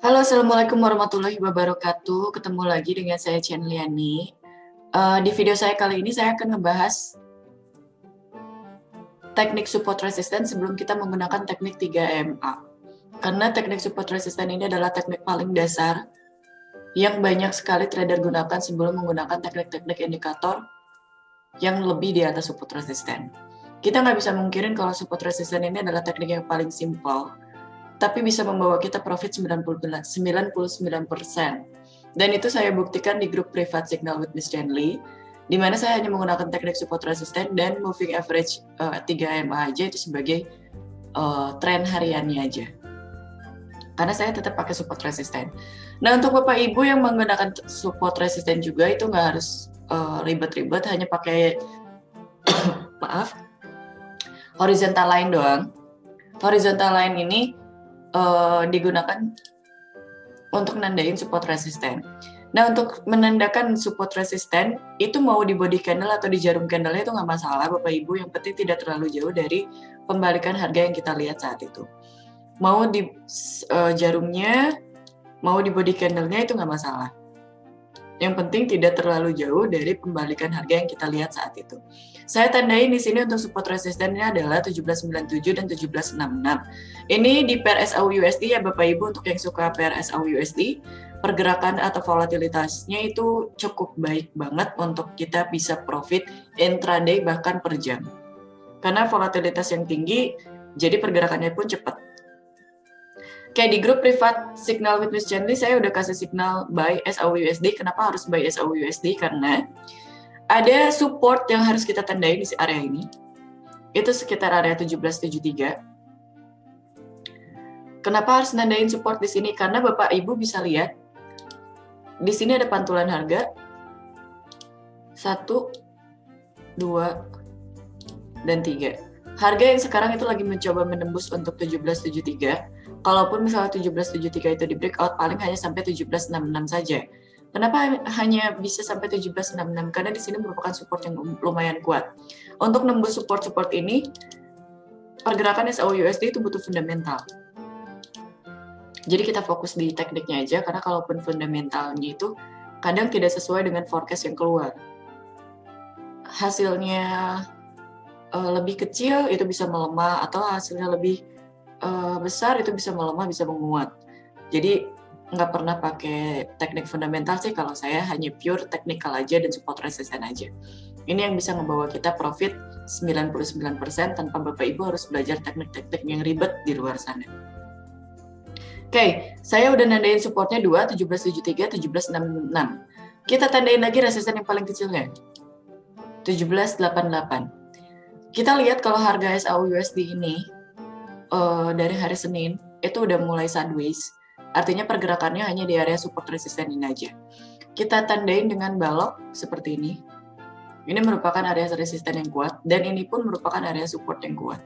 Halo, Assalamualaikum warahmatullahi wabarakatuh. Ketemu lagi dengan saya Chen Liani. Di video saya kali ini saya akan ngebahas teknik support resistance sebelum kita menggunakan teknik 3MA. Karena teknik support resistance ini adalah teknik paling dasar yang banyak sekali trader gunakan sebelum menggunakan teknik-teknik indikator yang lebih di atas support resistance. Kita nggak bisa mungkirin kalau support resistance ini adalah teknik yang paling simple, tapi bisa membawa kita profit 99%. Dan itu saya buktikan di grup privat Signal with Miss Stanley, di mana saya hanya menggunakan teknik support resistance dan moving average 3MA aja itu sebagai tren hariannya aja. Karena saya tetap pakai support resistance. Nah, untuk Bapak Ibu yang menggunakan support resistance juga itu nggak harus ribet-ribet, hanya pakai horizontal line doang. Horizontal line ini digunakan untuk nandain support resisten. Nah, untuk menandakan support resisten itu mau di body candle atau di jarum candle itu nggak masalah Bapak Ibu, yang penting tidak terlalu jauh dari pembalikan harga yang kita lihat saat itu. Mau di jarumnya, mau di body candle-nya itu nggak masalah. Yang penting tidak terlalu jauh dari pembalikan harga yang kita lihat saat itu. Saya tandain di sini untuk support resistennya adalah 1797 dan 1766. Ini di pair SAU USD ya Bapak Ibu, untuk yang suka pair SAU USD, pergerakan atau volatilitasnya itu cukup baik banget untuk kita bisa profit intraday bahkan per jam. Karena volatilitas yang tinggi, jadi pergerakannya pun cepat. Kayak di grup privat Signal with Miss Stanley, saya udah kasih signal buy SAU USD. Kenapa harus buy SAU USD? Karena ada support yang harus kita tandai di area ini. Itu sekitar area 1773. Kenapa harus nandain support di sini? Karena Bapak Ibu bisa lihat di sini ada pantulan harga 1, 2, dan 3. Harga yang sekarang itu lagi mencoba menembus untuk 1773. Kalaupun misalnya 1773 itu di breakout, paling hanya sampai 1766 saja. Kenapa hanya bisa sampai 1766? Karena di sini merupakan support yang lumayan kuat. Untuk nembus support-support ini, pergerakan SAU USD itu butuh fundamental. Jadi kita fokus di tekniknya aja, karena kalaupun fundamentalnya itu kadang tidak sesuai dengan forecast yang keluar. Hasilnya lebih kecil itu bisa melemah, atau hasilnya lebih besar itu bisa melemah, bisa menguat. Jadi nggak pernah pakai teknik fundamental sih kalau saya, hanya pure technical aja dan support resistance aja. Ini yang bisa membawa kita profit 99% tanpa Bapak Ibu harus belajar teknik-teknik yang ribet di luar sana. Oke, saya udah nandain supportnya 2, 1773, 1766. Kita tandain lagi resisten yang paling kecilnya, 1788. Kita lihat kalau harga SAU USD ini dari hari Senin itu udah mulai sideways, artinya pergerakannya hanya di area support resisten ini aja. Kita tandain dengan balok seperti ini. Ini merupakan area resisten yang kuat, dan ini pun merupakan area support yang kuat.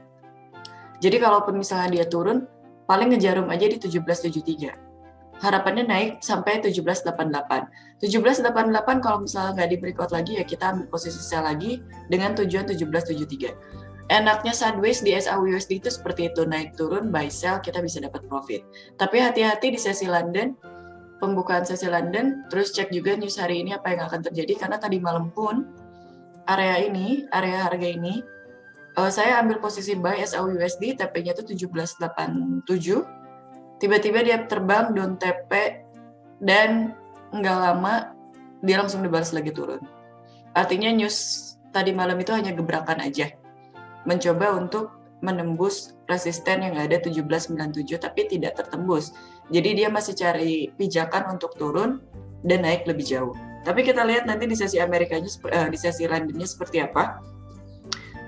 Jadi kalaupun misalnya dia turun, paling ngejarum aja di 1773. Harapannya naik sampai 1788. 1788 kalau misalnya nggak di breakout lagi, ya kita ambil posisi sell lagi dengan tujuan 1773. Enaknya sideways di SAU USD itu seperti itu, naik turun, buy sell, kita bisa dapat profit. Tapi hati-hati di sesi London, pembukaan sesi London, terus cek juga news hari ini apa yang akan terjadi, karena tadi malam pun area harga ini, saya ambil posisi buy SAU USD, TP-nya itu 1787, tiba-tiba dia terbang down TP, dan nggak lama dia langsung dibalas lagi turun. Artinya news tadi malam itu hanya gebrakan aja, mencoba untuk menembus resisten yang ada 1797 tapi tidak tertembus. Jadi dia masih cari pijakan untuk turun dan naik lebih jauh. Tapi kita lihat nanti di sesi Amerikanya, di sesi Londonnya seperti apa.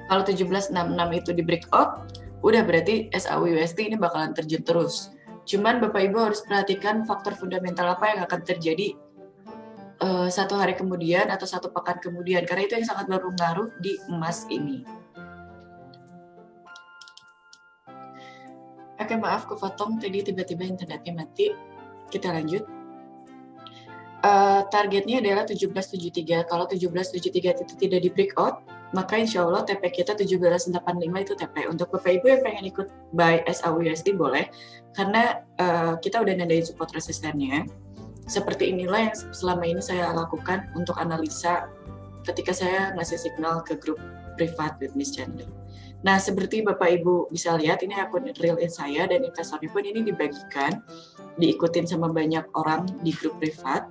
Kalau 1766 itu di breakout, udah berarti SAU USD ini bakalan terjun terus. Cuman Bapak Ibu harus perhatikan faktor fundamental apa yang akan terjadi satu hari kemudian atau satu pekan kemudian, karena itu yang sangat berpengaruh di emas ini. Oke, maaf kepotong tadi tiba-tiba internetnya mati. Kita lanjut. Targetnya adalah 1773. Kalau 1773 itu tidak di breakout, maka insya Allah TP kita 1785 itu TP. Untuk Bapak Ibu yang pengen ikut buy SAUUSD boleh, karena kita udah nandain support resistennya. Seperti inilah yang selama ini saya lakukan untuk analisa ketika saya ngasih signal ke grup privat with Miss Chandler. Nah, seperti Bapak Ibu bisa lihat, ini akun real saya dan investornya pun ini dibagikan, diikutin sama banyak orang di grup privat.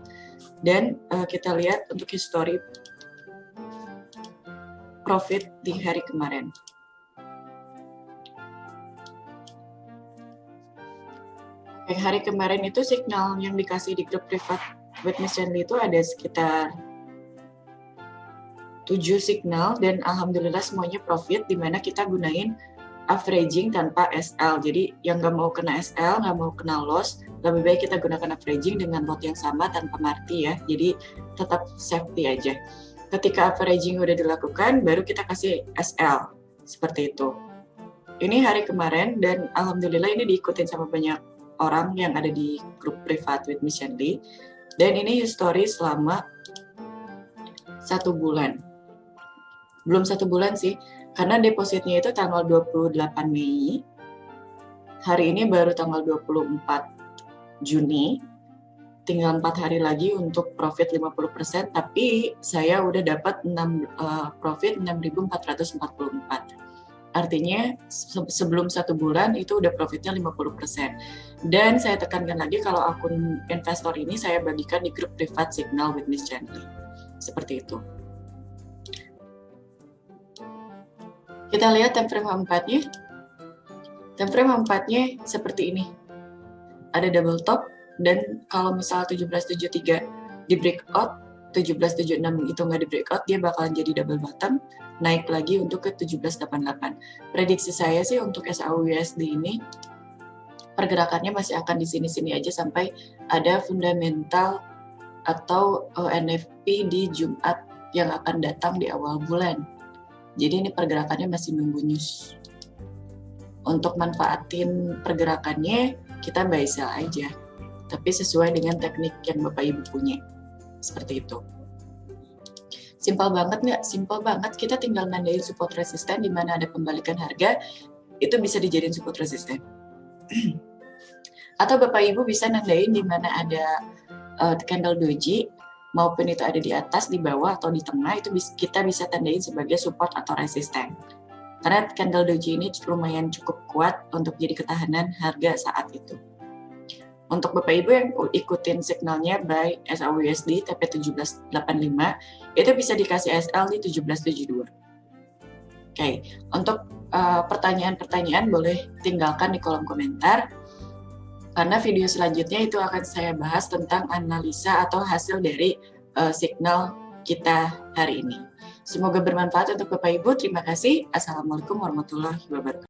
Dan kita lihat untuk history profit di hari kemarin. Oke, hari kemarin itu signal yang dikasih di grup privat with Miss Chandler itu ada sekitar 7 signal dan alhamdulillah semuanya profit, di mana kita gunain averaging tanpa SL. Jadi yang nggak mau kena SL, nggak mau kena loss, lebih baik kita gunakan averaging dengan lot yang sama tanpa marti ya. Jadi tetap safety aja. Ketika averaging udah dilakukan, baru kita kasih SL. Seperti itu. Ini hari kemarin dan alhamdulillah ini diikutin sama banyak orang yang ada di grup privat with Miss Chandler. Dan ini history selama 1 bulan. Belum 1 bulan sih, karena depositnya itu tanggal 28 Mei, hari ini baru tanggal 24 Juni, tinggal 4 hari lagi untuk profit 50%, tapi saya udah dapat profit 6.444. Artinya sebelum 1 bulan itu udah profitnya 50%. Dan saya tekankan lagi kalau akun investor ini saya bagikan di grup privat Signal with Miss Chandler. Seperti itu. Kita lihat time frame H4-nya. Time frame H4-nya seperti ini. Ada double top, dan kalau misalnya 1773 di breakout, 1776 itu nggak di breakout, dia bakalan jadi double bottom, naik lagi untuk ke 1788. Prediksi saya sih untuk SAUUSD ini, pergerakannya masih akan di sini-sini aja sampai ada fundamental atau NFP di Jumat yang akan datang di awal bulan. Jadi ini pergerakannya masih nunggu news. Untuk manfaatin pergerakannya, kita buy sell aja. Tapi sesuai dengan teknik yang Bapak Ibu punya. Seperti itu. Simpel banget nggak? Simpel banget. Kita tinggal nandain support resisten di mana ada pembalikan harga, itu bisa dijadiin support resisten. Atau Bapak Ibu bisa nandain di mana ada candle doji, maupun itu ada di atas, di bawah, atau di tengah, itu kita bisa tandain sebagai support atau resisten. Karena candle doji ini lumayan cukup kuat untuk jadi ketahanan harga saat itu. Untuk Bapak Ibu yang ikutin signalnya buy SAUUSD TP 1785, itu bisa dikasih SL di 1772. Oke, untuk pertanyaan-pertanyaan boleh tinggalkan di kolom komentar. Karena video selanjutnya itu akan saya bahas tentang analisa atau hasil dari signal kita hari ini. Semoga bermanfaat untuk Bapak Ibu. Terima kasih. Assalamualaikum warahmatullahi wabarakatuh.